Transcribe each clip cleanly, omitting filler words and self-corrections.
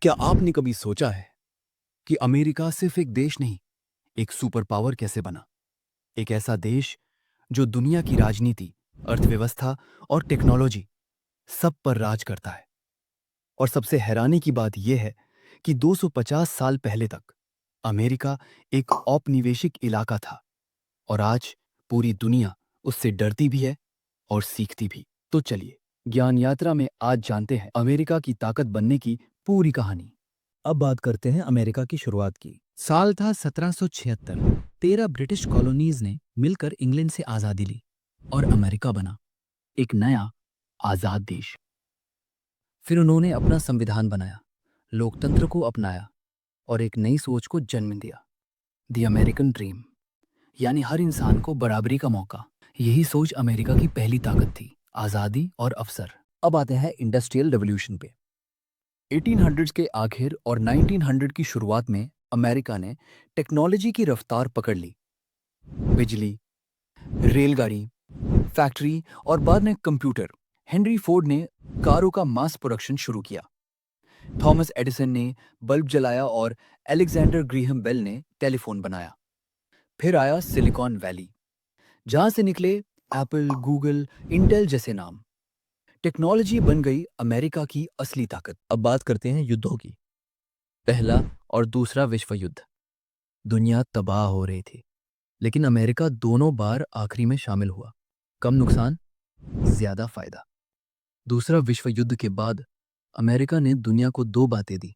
क्या आपने कभी सोचा है कि अमेरिका सिर्फ एक देश नहीं, एक सुपर पावर कैसे बना? एक ऐसा देश जो दुनिया की राजनीति, अर्थव्यवस्था और टेक्नोलॉजी सब पर राज करता है। और सबसे हैरानी की बात यह है कि 250 साल पहले तक अमेरिका एक औपनिवेशिक इलाका था और आज पूरी दुनिया उससे डरती भी है और सीखती भी। तो चलिए, ज्ञान यात्रा में आज जानते हैं अमेरिका की ताकत बनने की पूरी कहानी। अब बात करते हैं अमेरिका की शुरुआत की। साल था 1776। 13 ब्रिटिश कॉलोनीज ने मिलकर इंग्लैंड से आजादी ली और अमेरिका बना, एक नया आजाद देश। फिर उन्होंने अपना संविधान बनाया, लोकतंत्र को अपनाया और एक नई सोच को जन्म दिया। द अमेरिकन ड्रीम, यानी हर इंसान को बराबरी का मौका। यही सोच अमेरिका की पहली ताकत थी, आज़ादी और अवसर। अब आते हैं इंडस्ट्रियल रेवोल्यूशन पे। 1800s के आखिर और 1900 की शुरुआत में अमेरिका ने टेक्नोलॉजी की रफ्तार पकड़ ली। बिजली, रेलगाड़ी, फैक्ट्री और बाद में कंप्यूटर। हेनरी फोर्ड ने कारों का मास प्रोडक्शन शुरू किया। थॉमस एडिसन ने बल्ब जलाया और अलेक्जेंडर ग्रीहम बेल ने टेलीफोन बनाया। फिर आया सिलिकॉन वैली, जहां से निकले एप्पल, गूगल, इंटेल जैसे नाम। टेक्नोलॉजी बन गई अमेरिका की असली ताकत। अब बात करते हैं युद्धों की। पहला और दूसरा विश्व युद्ध। दुनिया तबाह हो रही थी, लेकिन अमेरिका दोनों बार आखिरी में शामिल हुआ। कम नुकसान, ज्यादा फायदा। दूसरा विश्व युद्ध के बाद अमेरिका ने दुनिया को दो बातें दी,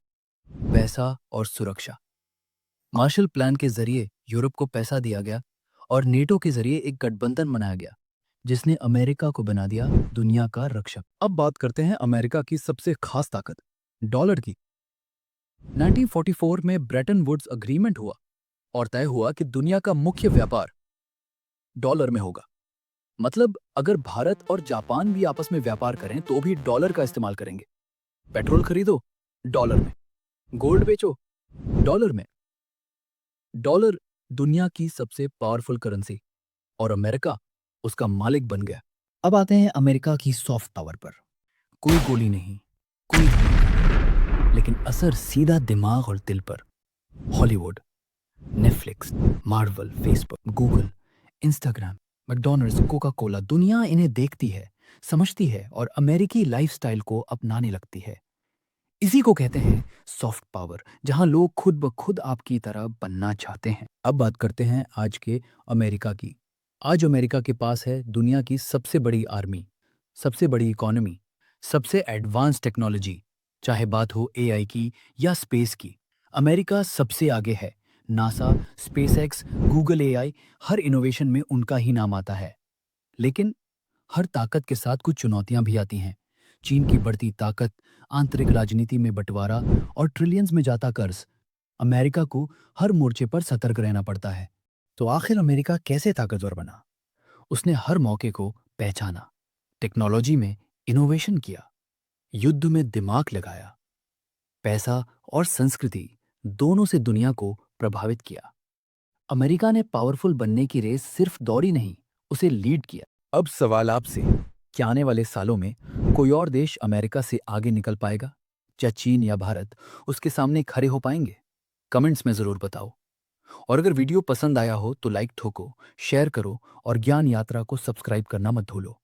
पैसा और सुरक्षा। मार्शल प्लान के जरिए यूरोप को पैसा दिया गया और नेटो के जरिए एक गठबंधन बनाया गया, जिसने अमेरिका को बना दिया दुनिया का रक्षक। अब बात करते हैं अमेरिका की सबसे खास ताकत, डॉलर की। 1944 में ब्रेटन वुड्स अग्रीमेंट हुआ और तय हुआ कि दुनिया का मुख्य व्यापार डॉलर में होगा। मतलब अगर भारत और जापान भी आपस में व्यापार करें तो भी डॉलर का इस्तेमाल करेंगे। पेट्रोल खरीदो डॉलर में, गोल्ड बेचो डॉलर में। डॉलर दुनिया की सबसे पावरफुल करेंसी और अमेरिका उसका मालिक बन गया। अब आते हैं अमेरिका की सॉफ्ट पावर पर। कोई गोली नहीं, कोई धमाका नहीं, लेकिन असर सीधा दिमाग और दिल पर। Hollywood, Netflix, Marvel, Facebook, Google, Instagram, McDonald's, Coca Cola, दुनिया इन्हें देखती है, समझती है और अमेरिकी लाइफस्टाइल को अपनाने लगती है। इसी को कहते हैं सॉफ्ट पावर, जहां लोग खुद ब खुद आपकी तरह बनना चाहते हैं। अब बात करते हैं आज के अमेरिका की। आज अमेरिका के पास है दुनिया की सबसे बड़ी आर्मी, सबसे बड़ी इकोनॉमी, सबसे एडवांस टेक्नोलॉजी। चाहे बात हो एआई की या स्पेस की, अमेरिका सबसे आगे है। नासा, स्पेसएक्स, गूगल एआई, हर इनोवेशन में उनका ही नाम आता है। लेकिन हर ताकत के साथ कुछ चुनौतियां भी आती हैं। चीन की बढ़ती ताकत, आंतरिक राजनीति में बंटवारा और ट्रिलियंस में जाता कर्ज। अमेरिका को हर मोर्चे पर सतर्क रहना पड़ता है। तो आखिर अमेरिका कैसे ताकतवर बना? उसने हर मौके को पहचाना, टेक्नोलॉजी में इनोवेशन किया, युद्ध में दिमाग लगाया, पैसा और संस्कृति दोनों से दुनिया को प्रभावित किया। अमेरिका ने पावरफुल बनने की रेस सिर्फ दौड़ी नहीं, उसे लीड किया। अब सवाल आपसे, क्या आने वाले सालों में कोई और देश अमेरिका से आगे निकल पाएगा? क्या चीन या भारत उसके सामने खड़े हो पाएंगे? कमेंट्स में जरूर बताओ। और अगर वीडियो पसंद आया हो तो लाइक ठोको, शेयर करो और ज्ञान यात्रा को सब्सक्राइब करना मत भूलो।